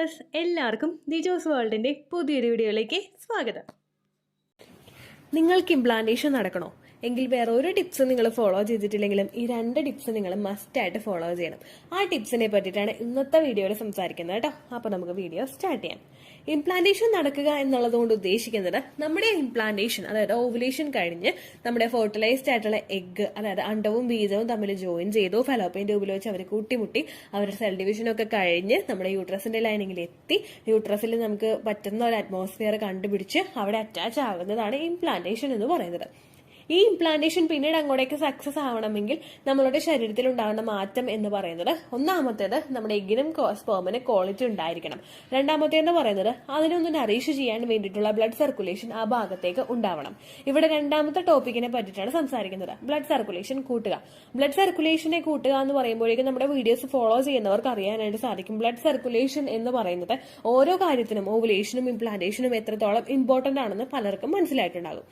Viewers, എല്ലാവർക്കും ദിജോസ് വേൾഡിന്റെ പുതിയൊരു വീഡിയോയിലേക്ക് സ്വാഗതം. നിങ്ങൾക്ക് ഇംപ്ലാന്റേഷൻ നടക്കണോ എങ്കിൽ വേറെ ഒരു ടിപ്സ് നിങ്ങൾ ഫോളോ ചെയ്തിട്ടില്ലെങ്കിലും ഈ രണ്ട് ടിപ്സ് നിങ്ങൾ മസ്റ്റായിട്ട് ഫോളോ ചെയ്യണം. ആ ടിപ്സിനെ പറ്റിയിട്ടാണ് ഇന്നത്തെ വീഡിയോയിൽ സംസാരിക്കുന്നത് കേട്ടോ. അപ്പോൾ നമുക്ക് വീഡിയോ സ്റ്റാർട്ട് ചെയ്യാം. ഇംപ്ലാന്റേഷൻ നടക്കുക എന്നുള്ളതുകൊണ്ട് ഉദ്ദേശിക്കുന്നത് നമ്മുടെ ഇംപ്ലാന്റേഷൻ, അതായത് ഓവുലേഷൻ കഴിഞ്ഞ് നമ്മുടെ ഫെർട്ടിലൈസ്ഡ് ആയിട്ടുള്ള എഗ്ഗ്, അതായത് അണ്ടവും ബീജവും തമ്മിൽ ജോയിൻ ചെയ്തു, ഫലോപ്പിയൻ ട്യൂബിൽ വെച്ച് അവർ കൂട്ടിമുട്ടി അവരുടെ സെൽ ഡിവിഷനൊക്കെ കഴിഞ്ഞ് നമ്മുടെ യൂട്രസിന്റെ ലൈനിങ്ങിൽ എത്തി യൂട്രസിൽ നമുക്ക് പറ്റുന്ന ഒരു അറ്റ്മോസ്ഫിയർ കണ്ടുപിടിച്ച് അവിടെ അറ്റാച്ച് ആകുന്നതാണ് ഇംപ്ലാന്റേഷൻ എന്ന് പറയുന്നത്. ഈ ഇംപ്ലാന്റേഷൻ പിന്നീട് അങ്ങോട്ടേക്ക് സക്സസ് ആവണമെങ്കിൽ നമ്മളുടെ ശരീരത്തിൽ ഉണ്ടാകുന്ന മാറ്റം എന്ന് പറയുന്നത്, ഒന്നാമത്തേത് നമ്മുടെ എഗ്ഗിനും സ്പേമിനും ക്വാളിറ്റി ഉണ്ടായിരിക്കണം. രണ്ടാമത്തേന്ന് പറയുന്നത് അതിനൊന്ന് നറീഷ് ചെയ്യാൻ വേണ്ടിയിട്ടുള്ള ബ്ലഡ് സർക്കുലേഷൻ ആ ഭാഗത്തേക്ക് ഉണ്ടാവണം. ഇവിടെ രണ്ടാമത്തെ ടോപ്പിക്കിനെ പറ്റിയിട്ടാണ് സംസാരിക്കുന്നത്. ബ്ലഡ് സർക്കുലേഷൻ കൂട്ടുക. ബ്ലഡ് സർക്കുലേഷനെ കൂട്ടുക എന്ന് പറയുമ്പോഴേക്കും നമ്മുടെ വീഡിയോസ് ഫോളോ ചെയ്യുന്നവർക്ക് അറിയാനായിട്ട് സാധിക്കും. ബ്ലഡ് സർക്കുലേഷൻ എന്ന് പറയുന്നത് ഓരോ കാര്യത്തിനും, ഓവുലേഷനും ഇംപ്ലാന്റേഷനും എത്രത്തോളം ഇമ്പോർട്ടന്റ് ആണെന്ന് പലർക്കും മനസ്സിലായിട്ടുണ്ടാകും.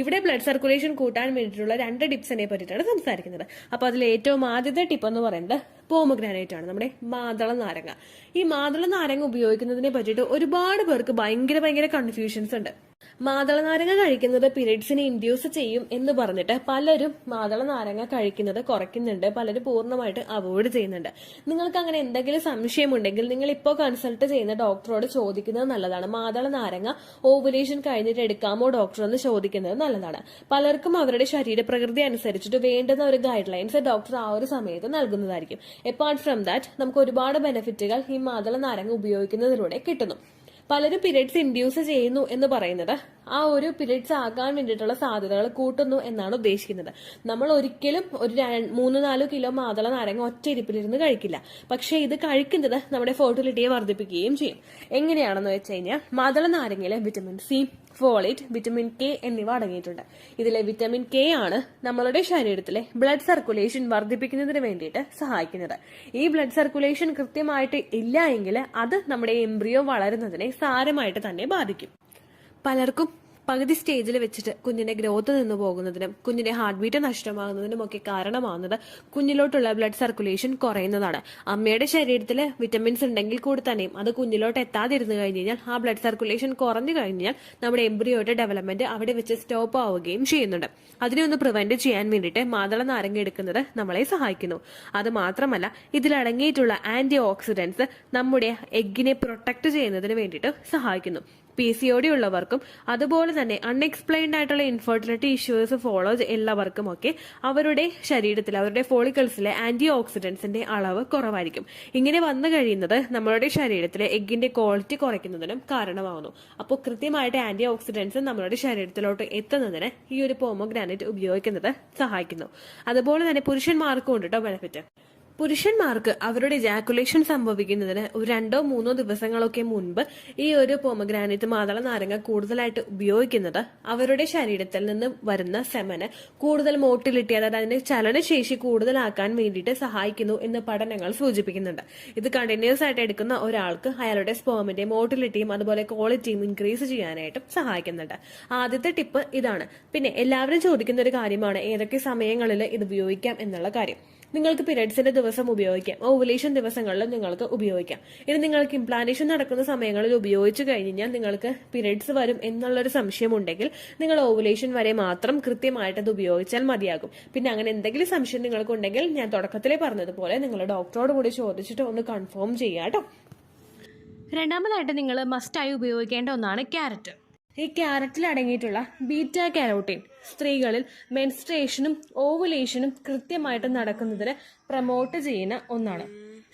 ഇവിടെ ബ്ലഡ് സർക്കുലേഷൻ കൂട്ടാൻ വേണ്ടിയിട്ടുള്ള രണ്ട് ടിപ്സിനെ പറ്റിയിട്ടാണ് സംസാരിക്കുന്നത്. അപ്പൊ അതിൽ ഏറ്റവും ആദ്യത്തെ ടിപ്പ് എന്ന് പറയുന്നത് പോമഗ്രാനൈറ്റ് ആണ്, നമ്മുടെ മാതള നാരങ്ങ. ഈ മാതള നാരങ്ങ ഉപയോഗിക്കുന്നതിനെ പറ്റിയിട്ട് ഒരുപാട് പേർക്ക് ഭയങ്കര കൺഫ്യൂഷൻസ് ഉണ്ട്. മാതള നാരങ്ങ കഴിക്കുന്നത് പീരിയഡ്സിനെ ഇൻഡ്യൂസ് ചെയ്യും എന്ന് പറഞ്ഞിട്ട് പലരും മാതള നാരങ്ങ കഴിക്കുന്നത് കുറയ്ക്കുന്നുണ്ട്, പലരും പൂർണ്ണമായിട്ട് അവോയ്ഡ് ചെയ്യുന്നുണ്ട്. നിങ്ങൾക്ക് അങ്ങനെ എന്തെങ്കിലും സംശയമുണ്ടെങ്കിൽ നിങ്ങൾ ഇപ്പോൾ കൺസൾട്ട് ചെയ്യുന്ന ഡോക്ടറോട് ചോദിക്കുന്നത് നല്ലതാണ്. മാതള നാരങ്ങ ഓവുലേഷൻ കഴിഞ്ഞിട്ട് എടുക്കാമോ ഡോക്ടർ എന്ന് ചോദിക്കുന്നത് നല്ലതാണ്. പലർക്കും അവരുടെ ശരീരപ്രകൃതി അനുസരിച്ചിട്ട് വേണ്ടുന്ന ഒരു ഗൈഡ് ലൈൻസ് ഡോക്ടർ ആ ഒരു സമയത്ത് നൽകുന്നതായിരിക്കും. അപ്പാർട്ട് ഫ്രം ദാറ്റ് നമുക്ക് ഒരുപാട് ബെനിഫിറ്റുകൾ ഈ മാതള നാരങ്ങ ഉപയോഗിക്കുന്നതിലൂടെ കിട്ടുന്നു. പലരും പീരിയഡ്സ് ഇൻഡ്യൂസ് ചെയ്യുന്നു എന്ന് പറയുന്നത് ആ ഒരു പീരിയഡ്സ് ആകാൻ വേണ്ടിയിട്ടുള്ള സാധ്യതകൾ കൂട്ടുന്നു എന്നാണ് ഉദ്ദേശിക്കുന്നത്. നമ്മൾ ഒരിക്കലും ഒരു 3-4 കിലോ മാതള നാരങ്ങ ഒറ്റ ഇരിപ്പിലിരുന്ന് കഴിക്കില്ല. പക്ഷേ ഇത് കഴിക്കുന്നത് നമ്മുടെ ഫെർട്ടിലിറ്റിയെ വർദ്ധിപ്പിക്കുകയും ചെയ്യും. എങ്ങനെയാണെന്ന് വെച്ച് കഴിഞ്ഞാൽ മാതള നാരങ്ങയിലെ vitamin C, folate, vitamin K എന്നിവ അടങ്ങിയിട്ടുണ്ട്. ഇതിലെ വിറ്റമിൻ കെ ആണ് നമ്മളുടെ ശരീരത്തിലെ ബ്ലഡ് സർക്കുലേഷൻ വർദ്ധിപ്പിക്കുന്നതിന് വേണ്ടിയിട്ട് സഹായിക്കുന്നത്. ഈ ബ്ലഡ് സർക്കുലേഷൻ കൃത്യമായിട്ട് ഇല്ല എങ്കിൽ അത് നമ്മുടെ എംബ്രിയോ വളരുന്നതിനെ സാരമായിട്ട് തന്നെ ബാധിക്കും. പലർക്കും പകുതി സ്റ്റേജിൽ വെച്ചിട്ട് കുഞ്ഞിന്റെ ഗ്രോത്ത് നിന്ന് പോകുന്നതിനും കുഞ്ഞിന്റെ ഹാർട്ട് ബീറ്റ് നഷ്ടമാകുന്നതിനും ഒക്കെ കാരണമാകുന്നത് കുഞ്ഞിലോട്ടുള്ള ബ്ലഡ് സർക്കുലേഷൻ കുറയുന്നതാണ്. അമ്മയുടെ ശരീരത്തിൽ വിറ്റമിൻസ് ഉണ്ടെങ്കിൽ കൂടി തന്നെയും അത് കുഞ്ഞിലോട്ട് എത്താതിരുന്നു കഴിഞ്ഞ് കഴിഞ്ഞാൽ ആ ബ്ലഡ് സർക്കുലേഷൻ കുറഞ്ഞു കഴിഞ്ഞാൽ നമ്മുടെ എംബ്രിയോയുടെ ഡെവലപ്മെന്റ് അവിടെ വെച്ച് സ്റ്റോപ്പ് ആവുകയും ചെയ്യുന്നുണ്ട്. അതിനെ ഒന്ന് പ്രിവെന്റ് ചെയ്യാൻ വേണ്ടിയിട്ട് മാതള നാരങ്ങ എടുക്കുന്നത് നമ്മളെ സഹായിക്കുന്നു. അത് മാത്രമല്ല, ഇതിലടങ്ങിയിട്ടുള്ള ആന്റി ഓക്സിഡന്റ്സ് നമ്മുടെ എഗ്ഗിനെ പ്രൊട്ടക്ട് ചെയ്യുന്നതിന് വേണ്ടിയിട്ട് സഹായിക്കുന്നു. PCOD ഉള്ളവർക്കും അതുപോലെ തന്നെ അൺഎക്സ്പ്ലെയിൻഡ് ആയിട്ടുള്ള ഇൻഫെർട്ടിലിറ്റി ഇഷ്യൂസ് ഫോളോ ഉള്ളവർക്കും ഒക്കെ അവരുടെ ശരീരത്തിൽ, അവരുടെ ഫോളിക്കിൾസിലെ ആന്റി ഓക്സിഡന്റ്സിന്റെ അളവ് കുറവായിരിക്കും. ഇങ്ങനെ വന്നു കഴിയുന്നത് നമ്മളുടെ ശരീരത്തിലെ എഗ്ഗിന്റെ ക്വാളിറ്റി കുറയ്ക്കുന്നതിനും കാരണമാകുന്നു. അപ്പോൾ കൃത്യമായിട്ട് ആന്റി ഓക്സിഡന്റ്സ് നമ്മളുടെ ശരീരത്തിലോട്ട് എത്തുന്നതിന് ഈ ഒരു പോമഗ്രാനൈറ്റ് ഉപയോഗിക്കുന്നത് സഹായിക്കുന്നു. അതുപോലെ തന്നെ പുരുഷന്മാർക്കും ഉണ്ട് കേട്ടോ ബെനിഫിറ്റ്. പുരുഷന്മാർക്ക് അവരുടെ ജാക്കുലേഷൻ സംഭവിക്കുന്നതിന് 2-3 ദിവസങ്ങളൊക്കെ മുൻപ് ഈ ഒരു പോമഗ്രാനൈറ്റ് മാതള നാരങ്ങ കൂടുതലായിട്ട് ഉപയോഗിക്കുന്നത് അവരുടെ ശരീരത്തിൽ നിന്ന് വരുന്ന സെമന് കൂടുതൽ മോട്ടിലിറ്റി, അതായത് അതിന്റെ ചലനശേഷി കൂടുതലാക്കാൻ വേണ്ടിയിട്ട് സഹായിക്കുന്നു എന്ന് പഠനങ്ങൾ സൂചിപ്പിക്കുന്നുണ്ട്. ഇത് കണ്ടിന്യൂസ് ആയിട്ട് എടുക്കുന്ന ഒരാൾക്ക് അയാളുടെ സ്പേമിന്റെ മോട്ടിലിറ്റിയും അതുപോലെ ക്വാളിറ്റിയും ഇൻക്രീസ് ചെയ്യാനായിട്ടും സഹായിക്കുന്നുണ്ട്. ആദ്യത്തെ ടിപ്പ് ഇതാണ്. പിന്നെ എല്ലാവരും ചോദിക്കുന്ന ഒരു കാര്യമാണ് ഏതൊക്കെ സമയങ്ങളിൽ ഇത് ഉപയോഗിക്കാം എന്നുള്ള കാര്യം. നിങ്ങൾക്ക് പീരിയഡ്സിന്റെ ദിവസം ഉപയോഗിക്കാം, ഓവുലേഷൻ ദിവസങ്ങളിൽ നിങ്ങൾക്ക് ഉപയോഗിക്കാം. ഇത് നിങ്ങൾക്ക് ഇംപ്ലാന്റേഷൻ നടക്കുന്ന സമയങ്ങളിൽ ഉപയോഗിച്ചു കഴിഞ്ഞാൽ നിങ്ങൾക്ക് പീരിയഡ്സ് വരും എന്നുള്ളൊരു സംശയമുണ്ടെങ്കിൽ നിങ്ങൾ ഓവുലേഷൻ വരെ മാത്രം കൃത്യമായിട്ട് അത് ഉപയോഗിച്ചാൽ മതിയാകും. പിന്നെ അങ്ങനെ എന്തെങ്കിലും സംശയം നിങ്ങൾക്കുണ്ടെങ്കിൽ ഞാൻ തുടക്കത്തിലേ പറഞ്ഞതുപോലെ നിങ്ങൾ ഡോക്ടറോട് കൂടി ചോദിച്ചിട്ട് ഒന്ന് കൺഫേം ചെയ്യാം കേട്ടോ. രണ്ടാമതായിട്ട് നിങ്ങൾ മസ്റ്റായി ഉപയോഗിക്കേണ്ട ഒന്നാണ് ക്യാരറ്റ്. ഈ ക്യാരറ്റിൽ അടങ്ങിയിട്ടുള്ള ബീറ്റ കാരോട്ടീൻ സ്ത്രീകളിൽ മെൻസ്ട്രേഷനും ഓവുലേഷനും കൃത്യമായിട്ട് നടക്കുന്നതിന് പ്രൊമോട്ട് ചെയ്യുന്ന ഒന്നാണ്.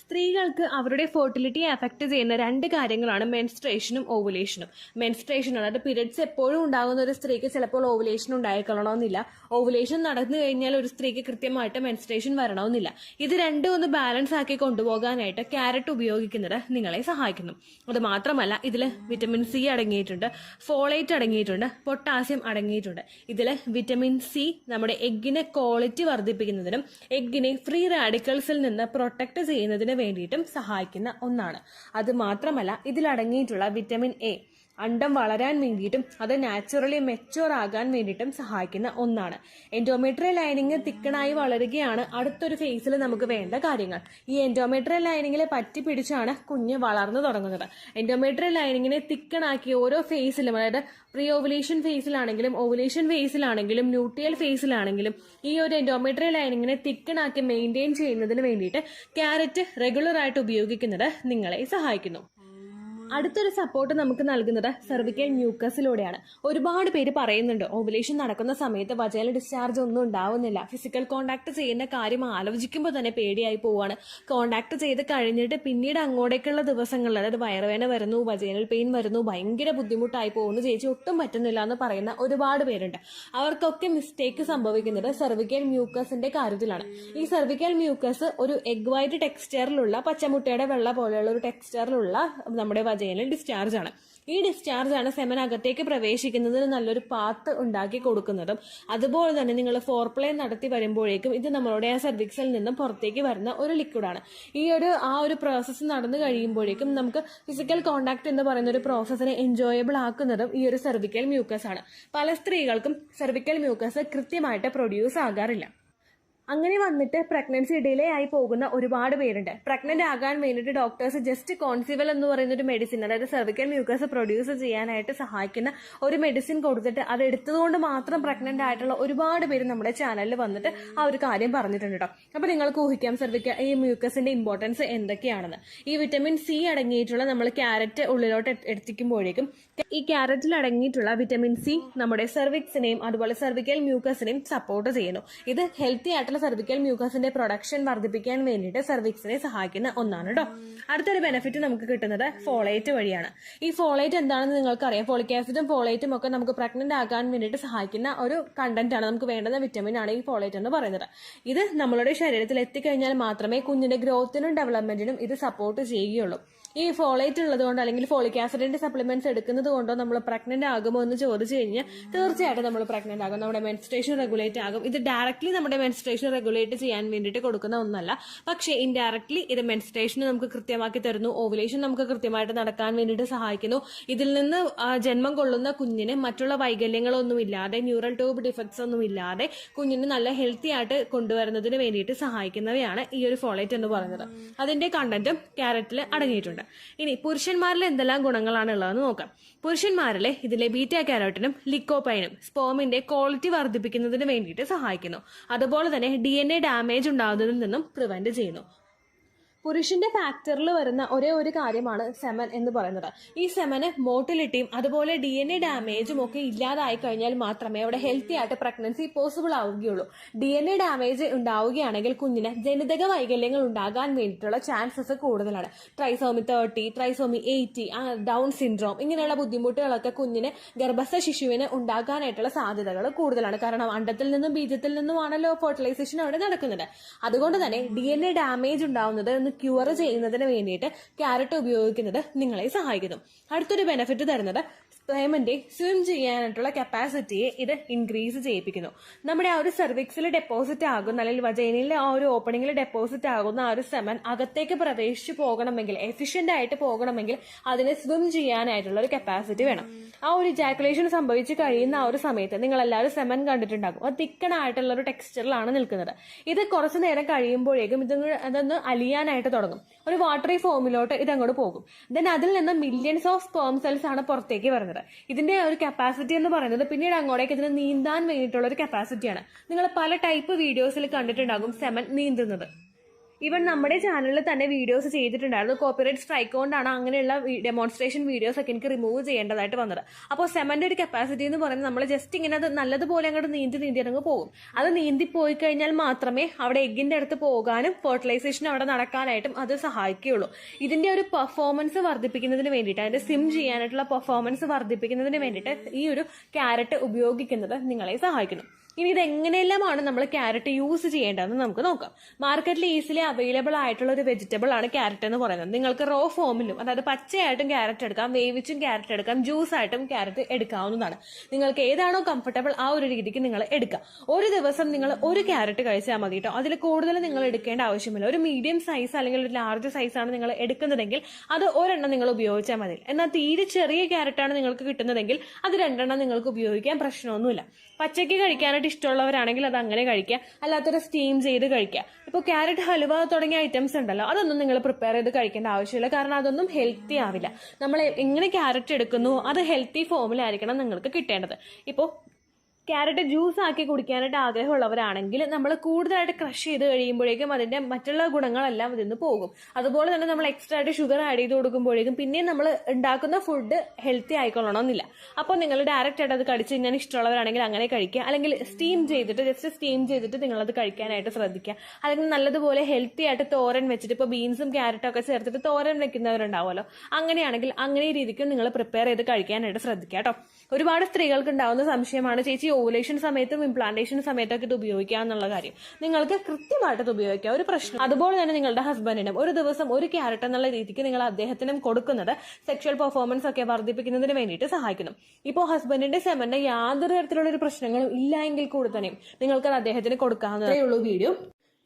സ്ത്രീകൾക്ക് അവരുടെ ഫെർട്ടിലിറ്റിയെ അഫക്റ്റ് ചെയ്യുന്ന 2 കാര്യങ്ങളാണ് മെൻസ്ട്രേഷനും ഓവുലേഷനും. മെൻസ്ട്രേഷൻ, അതായത് പീരിയഡ്സ് എപ്പോഴും ഉണ്ടാകുന്ന ഒരു സ്ത്രീക്ക് ചിലപ്പോൾ ഓവുലേഷൻ ഉണ്ടായിക്കൊള്ളണമെന്നില്ല. ഓവുലേഷൻ നടന്നു കഴിഞ്ഞാൽ ഒരു സ്ത്രീക്ക് കൃത്യമായിട്ട് മെൻസ്ട്രേഷൻ വരണമെന്നില്ല. ഇത് രണ്ടും ഒന്ന് ബാലൻസ് ആക്കി കൊണ്ടുപോകാനായിട്ട് ക്യാരറ്റ് ഉപയോഗിക്കുന്നത് നിങ്ങളെ സഹായിക്കുന്നു. അത് മാത്രമല്ല, ഇതിൽ വിറ്റമിൻ സി അടങ്ങിയിട്ടുണ്ട്, ഫോളേറ്റ് അടങ്ങിയിട്ടുണ്ട്, പൊട്ടാസ്യം അടങ്ങിയിട്ടുണ്ട്. ഇതിൽ വിറ്റമിൻ സി നമ്മുടെ എഗ്ഗിനെ ക്വാളിറ്റി വർദ്ധിപ്പിക്കുന്നതിനും എഗ്ഗിനെ ഫ്രീ റാഡിക്കൽസിൽ നിന്ന് പ്രൊട്ടക്ട് ചെയ്യുന്നതിന് വേണ്ടിയിട്ടും സഹായിക്കുന്ന ഒന്നാണ്. അത് മാത്രമല്ല, ഇതിലടങ്ങിയിട്ടുള്ള വിറ്റമിൻ എ അണ്ടം വളരാൻ വേണ്ടിയിട്ടും അത് നാച്ചുറലി മെച്ചുവർ ആകാൻ വേണ്ടിയിട്ടും സഹായിക്കുന്ന ഒന്നാണ്. എൻഡോമെട്രിയൽ ലൈനിങ് തിക്കണായി വളരുകയാണ് അടുത്തൊരു ഫേസിൽ നമുക്ക് വേണ്ട കാര്യങ്ങൾ. ഈ എൻഡോമെട്രിയൽ ലൈനിങ്ങിൽ പറ്റി പിടിച്ചാണ് കുഞ്ഞ് വളർന്നു തുടങ്ങുന്നത്. എൻഡോമെട്രിയൽ ലൈനിങ്ങിനെ തിക്കണാക്കി ഓരോ ഫേസിലും, അതായത് പ്രീ ഓവുലേഷൻ ഫേസിലാണെങ്കിലും ഓവുലേഷൻ ഫേസിലാണെങ്കിലും ന്യൂട്രിയൽ ഫേസിലാണെങ്കിലും ഈ ഒരു എൻഡോമെട്രിയൽ ലൈനിങ്ങിനെ തിക്കണാക്കി മെയിൻറ്റെയിൻ ചെയ്യുന്നതിന് വേണ്ടിയിട്ട് ക്യാരറ്റ് റെഗുലർ ആയിട്ട് ഉപയോഗിക്കുന്നത് നിങ്ങളെ സഹായിക്കുന്നു. അടുത്തൊരു സപ്പോർട്ട് നമുക്ക് നൽകുന്നത് സെർവിക്കൽ മ്യൂക്കസിലൂടെയാണ്. ഒരുപാട് പേര് പറയുന്നുണ്ട് ഓവുലേഷൻ നടക്കുന്ന സമയത്ത് വജൈനൽ ഡിസ്ചാർജ് ഒന്നും ഉണ്ടാവുന്നില്ല, ഫിസിക്കൽ കോണ്ടാക്ട് ചെയ്യുന്ന കാര്യം ആലോചിക്കുമ്പോൾ തന്നെ പേടിയായി പോവാണ്, കോണ്ടാക്ട് ചെയ്ത് കഴിഞ്ഞിട്ട് പിന്നീട് അങ്ങോട്ടേക്കുള്ള ദിവസങ്ങളിൽ, അതായത് വയറുവേദന വരുന്നു, വജൈനൽ പെയിൻ വരുന്നു, ഭയങ്കര ബുദ്ധിമുട്ടായി പോകുന്നു ചേച്ചി, ഒട്ടും പറ്റുന്നില്ല എന്ന് പറയുന്ന ഒരുപാട് പേരുണ്ട്. അവർക്കൊക്കെ മിസ്റ്റേക്ക് സംഭവിക്കുന്നത് സെർവിക്കൽ മ്യൂക്കസിന്റെ കാര്യത്തിലാണ്. ഈ സെർവിക്കൽ മ്യൂക്കസ് ഒരു എഗ് വൈറ്റ് ടെക്സ്ചറിലുള്ള, പച്ചമുട്ടയുടെ വെള്ള പോലെയുള്ള ഒരു ടെക്സ്ചറിലുള്ള നമ്മുടെ വജൈനൽ ഡിസ്ചാർജ് ആണ്. ഈ ഡിസ്ചാർജ് ആണ് സെമൻ അകത്തേക്ക് പ്രവേശിക്കുന്നതിന് നല്ലൊരു പാത്ത് ഉണ്ടാക്കി കൊടുക്കുന്നതും. അതുപോലെ തന്നെ നിങ്ങൾ ഫോർപ്ലേ നടത്തി വരുമ്പോഴേക്കും ഇത് നമ്മളുടെ ആ സെർവിക്സിൽ നിന്നും പുറത്തേക്ക് വരുന്ന ഒരു ലിക്വിഡാണ്. ആ ഒരു പ്രോസസ്സ് നടന്നു കഴിയുമ്പോഴേക്കും നമുക്ക് ഫിസിക്കൽ കോണ്ടാക്ട് എന്ന് പറയുന്ന ഒരു പ്രോസസ്സിനെ എൻജോയബിൾ ആക്കുന്നതും ഈ ഒരു സെർവിക്കൽ മ്യൂക്കസ് ആണ്. പല സ്ത്രീകൾക്കും സെർവിക്കൽ മ്യൂക്കസ് കൃത്യമായിട്ട് പ്രൊഡ്യൂസ് ആകാറില്ല. അങ്ങനെ വന്നിട്ട് പ്രഗ്നൻസി ഡിലേ ആയി പോകുന്ന ഒരുപാട് പേരുണ്ട്. പ്രഗ്നന്റ് ആകാൻ വേണ്ടിയിട്ട് ഡോക്ടേഴ്സ് ജസ്റ്റ് കോൺസിവൽ എന്ന് പറയുന്ന ഒരു മെഡിസിൻ, അതായത് സെർവിക്കൽ മ്യൂക്കസ് പ്രൊഡ്യൂസ് ചെയ്യാനായിട്ട് സഹായിക്കുന്ന ഒരു മെഡിസിൻ കൊടുത്തിട്ട് അത് എടുത്തതുകൊണ്ട് മാത്രം പ്രഗ്നന്റ് ആയിട്ടുള്ള ഒരുപാട് പേര് നമ്മുടെ ചാനലിൽ വന്നിട്ട് ആ ഒരു കാര്യം പറഞ്ഞിട്ടുണ്ട് കേട്ടോ. അപ്പൊ നിങ്ങൾക്ക് ഊഹിക്കാം ഈ മ്യൂക്കസിന്റെ ഇമ്പോർട്ടൻസ് എന്തൊക്കെയാണെന്ന്. ഈ വിറ്റമിൻ സി അടങ്ങിയിട്ടുള്ള നമ്മൾ ക്യാരറ്റ് ഉള്ളിലോട്ട് എത്തിക്കുമ്പോഴേക്കും ഈ ക്യാരറ്റിൽ അടങ്ങിയിട്ടുള്ള വിറ്റമിൻ സി നമ്മുടെ സെർവിക്സിനെയും അതുപോലെ സെർവിക്കൽ മ്യൂക്കസിനെയും സപ്പോർട്ട് ചെയ്യുന്നു. ഇത് ഹെൽത്തി ആയിട്ടുള്ള സെർവിക്കൽ മ്യൂക്കസിന്റെ പ്രൊഡക്ഷൻ വർദ്ധിപ്പിക്കാൻ വേണ്ടിയിട്ട് സെർവിക്സിനെ സഹായിക്കുന്ന ഒന്നാണ് കേട്ടോ. അടുത്തൊരു ബെനിഫിറ്റ് നമുക്ക് കിട്ടുന്നത് ഫോളേറ്റ് വഴിയാണ്. ഈ ഫോളേറ്റ് എന്താണെന്ന് നിങ്ങൾക്കറിയാം. ഫോളിക് ആസിഡും ഫോളേറ്റും ഒക്കെ നമുക്ക് പ്രഗ്നന്റ് ആകാൻ വേണ്ടിയിട്ട് സഹായിക്കുന്ന ഒരു കണ്ടന്റ് ആണ്, നമുക്ക് വേണ്ടുന്ന വിറ്റമിൻ ആണ് ഈ ഫോളേറ്റ് എന്ന് പറയുന്നത്. ഇത് നമ്മളുടെ ശരീരത്തിൽ എത്തിക്കഴിഞ്ഞാൽ മാത്രമേ കുഞ്ഞിന്റെ ഗ്രോത്തിനും ഡെവലപ്മെന്റിനും ഇത് സപ്പോർട്ട് ചെയ്യുകയുള്ളൂ. ഈ ഫോളേറ്റ് ഉള്ളത് കൊണ്ട് അല്ലെങ്കിൽ ഫോളിക് ആസിഡിന്റെ സപ്ലിമെന്റ്സ് എടുക്കുന്നത് കൊണ്ടോ നമ്മൾ പ്രഗ്നന്റ് ആകുമോ എന്ന് ചോദിച്ചു കഴിഞ്ഞാൽ തീർച്ചയായിട്ടും നമ്മൾ പ്രഗ്നന്റ് ആകും, നമ്മുടെ മെൻസ്ട്രേഷൻ റെഗുലേറ്റ് ആകും. ഇത് ഡയറക്ട്ലി നമ്മുടെ മെൻസ്ട്രേഷൻ റെഗുലേറ്റ് ചെയ്യാൻ വേണ്ടിയിട്ട് കൊടുക്കുന്ന ഒന്നല്ല, പക്ഷേ ഇൻഡയറക്ട്ലി ഇത് മെൻസ്ട്രേഷൻ നമുക്ക് കൃത്യമാക്കി തരുന്നു, ഓവുലേഷൻ നമുക്ക് കൃത്യമായിട്ട് നടക്കാൻ വേണ്ടിയിട്ട് സഹായിക്കുന്നു. ഇതിൽ നിന്ന് ജന്മം കൊള്ളുന്ന കുഞ്ഞിന് മറ്റുള്ള വൈകല്യങ്ങളൊന്നും ഇല്ലാതെ, ന്യൂറൽ ട്യൂബ് ഡിഫക്ട്സ് ഒന്നും ഇല്ലാതെ കുഞ്ഞിന് നല്ല ഹെൽത്തി ആയിട്ട് കൊണ്ടുവരുന്നതിന് വേണ്ടിയിട്ട് സഹായിക്കുന്നവയാണ് ഈ ഒരു ഫോളേറ്റ് എന്ന് പറയുന്നത്. അതിന്റെ കണ്ടന്റും ക്യാരറ്റിൽ അടങ്ങിയിട്ടുണ്ട്. ഇനി പുരുഷന്മാരിൽ എന്തെല്ലാം ഗുണങ്ങളാണ് ഉള്ളതെന്ന് നോക്കാം. പുരുഷന്മാരിലെ ഇതിലെ ബീറ്റാ കാരോട്ടിനും ലിക്കോപൈനും സ്പേമിന്റെ ക്വാളിറ്റി വർദ്ധിപ്പിക്കുന്നതിന് വേണ്ടിയിട്ട് സഹായിക്കുന്നു. അതുപോലെ തന്നെ DNA ഡാമേജ് ഉണ്ടാകുന്നതിൽ നിന്നും പ്രിവെന്റ് ചെയ്യുന്നു. പുരുഷന്റെ ഫാക്ടറിൽ വരുന്ന ഒരേ ഒരു കാര്യമാണ് സെമൻ എന്ന് പറയുന്നത്. ഈ സെമന് മോട്ടിലിറ്റിയും അതുപോലെ DNA ഡാമേജും ഒക്കെ ഇല്ലാതായി കഴിഞ്ഞാൽ മാത്രമേ അവിടെ ഹെൽത്തി ആയിട്ട് പ്രഗ്നൻസി പോസിബിൾ ആവുകയുള്ളൂ. DNA ഡാമേജ് ഉണ്ടാവുകയാണെങ്കിൽ കുഞ്ഞിന് ജനിതക വൈകല്യങ്ങൾ ഉണ്ടാകാൻ വേണ്ടിയിട്ടുള്ള ചാൻസസ് കൂടുതലാണ്. ട്രൈസോമി 30, ട്രൈസോമി 80, ഡൗൺ സിൻഡ്രോം ഇങ്ങനെയുള്ള ബുദ്ധിമുട്ടുകളൊക്കെ കുഞ്ഞിന്, ഗർഭസ്ഥ ശിശുവിന് ഉണ്ടാകാനായിട്ടുള്ള സാധ്യതകൾ കൂടുതലാണ്. കാരണം അണ്ടത്തിൽ നിന്നും ബീജത്തിൽ നിന്നുമാണല്ലോ ഫെർട്ടിലൈസേഷൻ അവിടെ നടക്കുന്നത്. അതുകൊണ്ട് തന്നെ DNA ഡാമേജ് ഉണ്ടാവുന്നത് ക്യൂർ ചെയ്യുന്നതിന് വേണ്ടിയിട്ട് ക്യാരറ്റ് ഉപയോഗിക്കുന്നത് നിങ്ങളെ സഹായിക്കുന്നു. അടുത്തൊരു ബെനിഫിറ്റ് തരുന്നത് സ്പേമിന്റെ സ്വിം ചെയ്യാനായിട്ടുള്ള കപ്പാസിറ്റിയെ ഇത് ഇൻക്രീസ് ചെയ്യിപ്പിക്കുന്നു. നമ്മുടെ ആ ഒരു സെർവിക്സിൽ ഡെപ്പോസിറ്റ് ആകുന്ന, അല്ലെങ്കിൽ വജൈനയിലെ ആ ഒരു ഓപ്പണിംഗിൽ ഡെപ്പോസിറ്റ് ആകുന്ന ആ ഒരു സെമൻ അകത്തേക്ക് പ്രവേശിച്ചു പോകണമെങ്കിൽ, എഫിഷ്യന്റ് ആയിട്ട് പോകണമെങ്കിൽ അതിന് സ്വിം ചെയ്യാനായിട്ടുള്ള ഒരു കപ്പാസിറ്റി വേണം. ആ ഒരു ഇജാക്കുലേഷൻ സംഭവിച്ചു കഴിയുന്ന ആ ഒരു സമയത്ത് നിങ്ങൾ എല്ലാവരും സെമൻ കണ്ടിട്ടുണ്ടാകും, അത് തിക്കണായിട്ടുള്ള ഒരു ടെക്സ്ചറിലാണ് നിൽക്കുന്നത്. ഇത് കുറച്ചു നേരം കഴിയുമ്പോഴേക്കും അതൊന്ന് അലിയാനായിട്ട് തുടങ്ങും, ഒരു വാട്ടറി ഫോമിലോട്ട് ഇതങ്ങോട്ട് പോകും. ദെൻ അതിൽ നിന്ന് മില്യൺസ് ഓഫ് സ്പേം സെൽസ് ആണ് പുറത്തേക്ക് വരുന്നത്. ഇതിന്റെ ഒരു കപ്പാസിറ്റി എന്ന് പറയുന്നത് പിന്നീട് അങ്ങോട്ടേക്ക് ഇതിന് നീന്താൻ വേണ്ടിയിട്ടുള്ള ഒരു കപ്പാസിറ്റിയാണ്. നിങ്ങൾ പല ടൈപ്പ് വീഡിയോസിൽ കണ്ടിട്ടുണ്ടാകും സെമൻ നീന്തുന്നത്. ഈവൻ നമ്മുടെ ചാനലിൽ തന്നെ വീഡിയോസ് ചെയ്തിട്ടുണ്ടായിരുന്നു. കോപ്പിറൈറ്റ് സ്ട്രൈക്ക് കൊണ്ടാണ് അങ്ങനെയുള്ള ഡെമോൺസ്ട്രേഷൻ വീഡിയോസ് ഒക്കെ എനിക്ക് റിമൂവ് ചെയ്യേണ്ടതായിട്ട് വന്നത്. അപ്പോൾ സെമന്റെ ഒരു കപ്പാസിറ്റി എന്ന് പറയുന്നത് നമ്മൾ ജസ്റ്റ് ഇങ്ങനെ അത് നല്ലതുപോലെ അങ്ങോട്ട് നീന്തി അങ്ങ് പോകും. അത് നീന്തി പോയി കഴിഞ്ഞാൽ മാത്രമേ അവിടെ എഗ്ഗിന്റെ അടുത്ത് പോകാനും ഫെർട്ടിലൈസേഷൻ അവിടെ നടക്കാനായിട്ടും അത് സഹായിക്കുകയുള്ളൂ. ഇതിന്റെ ഒരു പെർഫോമൻസ് വർദ്ധിപ്പിക്കുന്നതിന് വേണ്ടിയിട്ട്, അതിന്റെ സിം ചെയ്യാനായിട്ടുള്ള പെർഫോമൻസ് വർദ്ധിപ്പിക്കുന്നതിന് വേണ്ടിയിട്ട് ഈ ഒരു ക്യാരറ്റ് ഉപയോഗിക്കുന്നത് നിങ്ങളെ സഹായിക്കുന്നു. ഇനി ഇത് എങ്ങനെയെല്ലാമാണ് നമ്മൾ ക്യാരറ്റ് യൂസ് ചെയ്യേണ്ടതെന്ന് നമുക്ക് നോക്കാം. മാർക്കറ്റിൽ ഈസിലി അവൈലബിൾ ആയിട്ടുള്ള ഒരു വെജിറ്റബിൾ ആണ് ക്യാരറ്റ് എന്ന് പറയുന്നത്. നിങ്ങൾക്ക് റോ ഫോമിലും, അതായത് പച്ചയായിട്ടും ക്യാരറ്റ് എടുക്കാം, വേവിച്ചും ക്യാരറ്റ് എടുക്കാം, ജ്യൂസ് ആയിട്ടും ക്യാരറ്റ് എടുക്കാവുന്നതാണ്. നിങ്ങൾക്ക് ഏതാണോ കംഫർട്ടബിൾ ആ ഒരു രീതിക്ക് നിങ്ങൾ എടുക്കാം. ഒരു ദിവസം നിങ്ങൾ ഒരു ക്യാരറ്റ് കഴിച്ചാൽ മതി കേട്ടോ. അതിൽ കൂടുതൽ നിങ്ങൾ എടുക്കേണ്ട ആവശ്യമില്ല. ഒരു മീഡിയം സൈസ് അല്ലെങ്കിൽ ഒരു ലാർജ് സൈസ് ആണ് നിങ്ങൾ എടുക്കുന്നതെങ്കിൽ അത് ഒരെണ്ണം നിങ്ങൾ ഉപയോഗിച്ചാൽ മതി. എന്നാൽ തീരെ ചെറിയ ക്യാരറ്റാണ് നിങ്ങൾക്ക് കിട്ടുന്നതെങ്കിൽ അത് രണ്ടെണ്ണം നിങ്ങൾക്ക് ഉപയോഗിക്കാൻ പ്രശ്നമൊന്നുമില്ല. പച്ചയ്ക്ക് കഴിക്കാനായിട്ട് ഇഷ്ടമുള്ളവരാണെങ്കിൽ അത് അങ്ങനെ കഴിക്കുക, അല്ലാത്തൊരു സ്റ്റീം ചെയ്ത് കഴിക്കുക. ഇപ്പോൾ ക്യാരറ്റ് ഹലുവ തുടങ്ങിയ ഐറ്റംസ് ഉണ്ടല്ലോ, അതൊന്നും നിങ്ങൾ പ്രിപ്പയർ ചെയ്ത് കഴിക്കേണ്ട ആവശ്യമില്ല. കാരണം അതൊന്നും ഹെൽത്തി ആവില്ല. നമ്മൾ എങ്ങനെ ക്യാരറ്റ് എടുക്കുന്നു അത് ഹെൽത്തി ഫോമിലായിരിക്കണം നിങ്ങൾക്ക് കിട്ടേണ്ടത്. ഇപ്പോൾ ക്യാരറ്റ് ജ്യൂസ് ആക്കി കുടിക്കാനായിട്ട് ആഗ്രഹമുള്ളവരാണെങ്കിൽ നമ്മൾ കൂടുതലായിട്ട് ക്രഷ് ചെയ്ത് കഴിയുമ്പോഴേക്കും അതിന്റെ മറ്റുള്ള ഗുണങ്ങളെല്ലാം ഇതിന്ന് പോകും. അതുപോലെ തന്നെ നമ്മൾ എക്സ്ട്രാ ആയിട്ട് ഷുഗർ ആഡ് ചെയ്ത് കൊടുക്കുമ്പോഴേക്കും പിന്നെയും നമ്മൾ ഉണ്ടാക്കുന്ന ഫുഡ് ഹെൽത്തി ആയിക്കൊള്ളണമെന്നില്ല. അപ്പോൾ നിങ്ങൾ ഡയറക്റ്റ് ആയിട്ട് അത് കടിച്ച് കഴിഞ്ഞാൽ ഇഷ്ടമുള്ളവരാണെങ്കിൽ അങ്ങനെ കഴിക്കുക, അല്ലെങ്കിൽ ജസ്റ്റ് സ്റ്റീം ചെയ്തിട്ട് നിങ്ങളത് കഴിക്കാനായിട്ട് ശ്രദ്ധിക്കുക. അല്ലെങ്കിൽ നല്ലതുപോലെ ഹെൽത്തി ആയിട്ട് തോരൻ വെച്ചിട്ട്, ഇപ്പോൾ ബീൻസും ക്യാരറ്റും ഒക്കെ ചേർത്തിട്ട് തോരൻ വെക്കുന്നവരുണ്ടാവുമല്ലോ, അങ്ങനെയാണെങ്കിൽ അങ്ങനെ രീതിക്കും നിങ്ങൾ പ്രിപ്പയർ ചെയ്ത് കഴിക്കാനായിട്ട് ശ്രദ്ധിക്കുക കേട്ടോ. ഒരുപാട് സ്ത്രീകൾക്ക് ഉണ്ടാവുന്ന സംശയമാണ്, ചേച്ചി ഓവുലേഷൻ സമയത്തും ഇംപ്ലാന്റേഷൻ സമയത്തൊക്കെ ഇത് ഉപയോഗിക്കുക എന്നുള്ള കാര്യം. നിങ്ങൾക്ക് കൃത്യമായിട്ട് ഇത് ഉപയോഗിക്കാം, ഒരു പ്രശ്നം. അതുപോലെ തന്നെ നിങ്ങളുടെ ഹസ്ബൻഡിനും ഒരു ദിവസം ഒരു ക്യാരറ്റ് എന്നുള്ള രീതിക്ക് നിങ്ങൾ അദ്ദേഹത്തിനും കൊടുക്കുന്നത് സെക്ഷൽ പെർഫോമൻസ് ഒക്കെ വർദ്ധിപ്പിക്കുന്നതിന് വേണ്ടിയിട്ട് സഹായിക്കുന്നു. ഇപ്പോൾ ഹസ്ബൻഡിന്റെ സെമന്റെ യാതൊരു തരത്തിലുള്ള ഒരു പ്രശ്നങ്ങളും ഇല്ല എങ്കിൽ കൂടി തന്നെയും നിങ്ങൾക്ക് അദ്ദേഹത്തിന് കൊടുക്കാവുന്നതേ ഉള്ളൂ. വീഡിയോ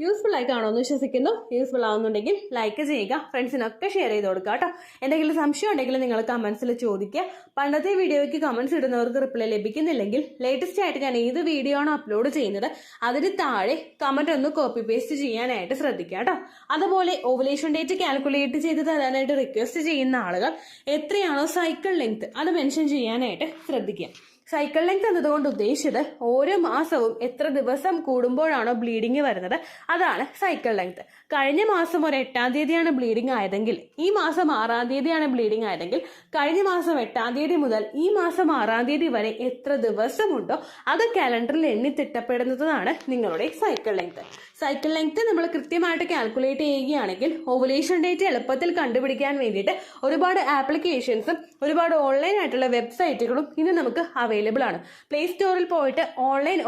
യൂസ്ഫുൾ ആയി കാണുമെന്ന് വിശ്വസിക്കുന്നു. യൂസ്ഫുൾ ആവുന്നുണ്ടെങ്കിൽ ലൈക്ക് ചെയ്യുക, ഫ്രണ്ട്സിനൊക്കെ ഷെയർ ചെയ്ത് കൊടുക്കുക കേട്ടോ. എന്തെങ്കിലും സംശയം ഉണ്ടെങ്കിൽ നിങ്ങൾ കമന്റ്സിൽ ചോദിക്കുക. പണ്ടത്തെ വീഡിയോയ്ക്ക് കമന്റ്സ് ഇടുന്നവർക്ക് റിപ്ലൈ ലഭിക്കുന്നില്ലെങ്കിൽ ലേറ്റസ്റ്റ് ആയിട്ട് ഞാൻ ഏത് വീഡിയോ ആണ് അപ്ലോഡ് ചെയ്യുന്നത് അതിന് താഴെ കമന്റ് ഒന്ന് കോപ്പി പേസ്റ്റ് ചെയ്യാനായിട്ട് ശ്രദ്ധിക്കുക കേട്ടോ. അതുപോലെ ഓവുലേഷൻ ഡേറ്റ് കാൽക്കുലേറ്റ് ചെയ്ത് തരാനായിട്ട് റിക്വസ്റ്റ് ചെയ്യുന്ന ആളുകൾ എത്രയാണോ സൈക്കിൾ ലെങ്ത് അത് മെൻഷൻ ചെയ്യാനായിട്ട് ശ്രദ്ധിക്കുക. സൈക്കിൾ ലെങ്ത് എന്നതുകൊണ്ട് ഉദ്ദേശിച്ചത് ഓരോ മാസവും എത്ര ദിവസം കൂടുമ്പോഴാണോ ബ്ലീഡിങ് വരുന്നത് അതാണ് സൈക്കിൾ ലെങ്ത്. കഴിഞ്ഞ മാസം ഒരു 8-ാം തീയതിയാണ് ബ്ലീഡിങ് ആയതെങ്കിൽ ഈ മാസം 6-ാം തീയതിയാണ് ബ്ലീഡിങ് ആയതെങ്കിൽ കഴിഞ്ഞ മാസം 8-ാം തീയതി മുതൽ ഈ മാസം 6-ാം തീയതി വരെ എത്ര ദിവസമുണ്ടോ അത് കാലണ്ടറിൽ എണ്ണി തിട്ടപ്പെടുന്നതാണ് നിങ്ങളുടെ സൈക്കിൾ ലെങ്ത്. സൈക്കിൾ ലെങ്ത് നമ്മൾ കൃത്യമായിട്ട് കാൽക്കുലേറ്റ് ചെയ്യുകയാണെങ്കിൽ ഓവുലേഷൻ ഡേറ്റ് എളുപ്പത്തിൽ കണ്ടുപിടിക്കാൻ വേണ്ടിയിട്ട് ഒരുപാട് ആപ്ലിക്കേഷൻസും ഒരുപാട് ഓൺലൈൻ ആയിട്ടുള്ള വെബ്സൈറ്റുകളും ഇന്ന് നമുക്ക് അവൈലബിൾ ആണ്. പ്ലേ സ്റ്റോറിൽ പോയിട്ട് ഓൺലൈൻ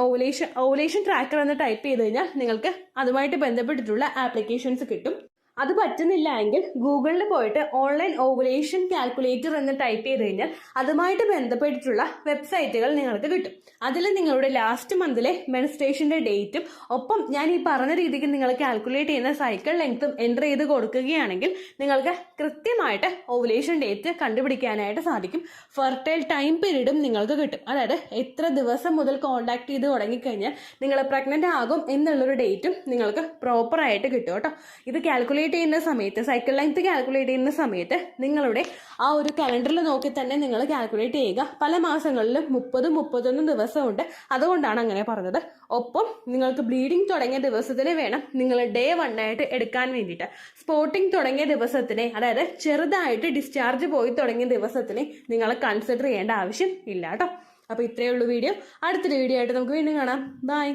ഓവുലേഷൻ ട്രാക്കർ എന്ന് ടൈപ്പ് ചെയ്ത് കഴിഞ്ഞാൽ നിങ്ങൾക്ക് അതുമായിട്ട് ബന്ധപ്പെട്ടിട്ടുള്ള ആപ്ലിക്കേഷൻസ് കിട്ടും. അത് പറ്റുന്നില്ല എങ്കിൽ ഗൂഗിളിൽ പോയിട്ട് ഓൺലൈൻ ഓവുലേഷൻ കാൽക്കുലേറ്റർ എന്ന് ടൈപ്പ് ചെയ്ത് കഴിഞ്ഞാൽ അതുമായിട്ട് ബന്ധപ്പെട്ടിട്ടുള്ള വെബ്സൈറ്റുകൾ നിങ്ങൾക്ക് കിട്ടും. അതിൽ നിങ്ങളുടെ ലാസ്റ്റ് മന്തിലെ മെൻസ്ട്രേഷന്റെ ഡേറ്റും ഒപ്പം ഞാൻ ഈ പറഞ്ഞ രീതിക്ക് നിങ്ങൾ കാൽക്കുലേറ്റ് ചെയ്യുന്ന സൈക്കിൾ ലെങ്ത്തും എൻ്റർ ചെയ്ത് കൊടുക്കുകയാണെങ്കിൽ നിങ്ങൾക്ക് കൃത്യമായിട്ട് ഓവുലേഷൻ ഡേറ്റ് കണ്ടുപിടിക്കാനായിട്ട് സാധിക്കും. ഫെർട്ടൈൽ ടൈം പീരീഡും നിങ്ങൾക്ക് കിട്ടും. അതായത് എത്ര ദിവസം മുതൽ കോണ്ടാക്ട് ചെയ്ത് തുടങ്ങിക്കഴിഞ്ഞാൽ നിങ്ങൾ പ്രഗ്നന്റ് ആകും എന്നുള്ളൊരു ഡേറ്റും നിങ്ങൾക്ക് പ്രോപ്പറായിട്ട് കിട്ടും കേട്ടോ. ഇത് കാൽക്കുലേറ്റ് ചെയ്യുന്ന സമയത്ത്, സൈക്കിൾ ലെങ്ത് കാൽക്കുലേറ്റ് ചെയ്യുന്ന സമയത്ത് നിങ്ങളുടെ ആ ഒരു കലണ്ടറിൽ നോക്കി തന്നെ നിങ്ങൾ കാൽക്കുലേറ്റ് ചെയ്യുക. പല മാസങ്ങളിലും 30-31 ദിവസമുണ്ട്, അതുകൊണ്ടാണ് അങ്ങനെ പറഞ്ഞത്. ഒപ്പം നിങ്ങൾക്ക് ബ്ലീഡിങ് തുടങ്ങിയ ദിവസത്തിന് വേണം നിങ്ങൾ ഡേ 1 ആയിട്ട് എടുക്കാൻ വേണ്ടിയിട്ട്. സ്പോട്ടിങ് തുടങ്ങിയ ദിവസത്തിനെ, അതായത് ചെറുതായിട്ട് ഡിസ്ചാർജ് പോയി തുടങ്ങിയ ദിവസത്തിനെ നിങ്ങൾ കൺസിഡർ ചെയ്യേണ്ട ആവശ്യം ഇല്ല കേട്ടോ. അപ്പൊ ഇത്രയേ ഉള്ളൂ വീഡിയോ. അടുത്തൊരു വീഡിയോ ആയിട്ട് നമുക്ക് വീണ്ടും കാണാം. ബൈ.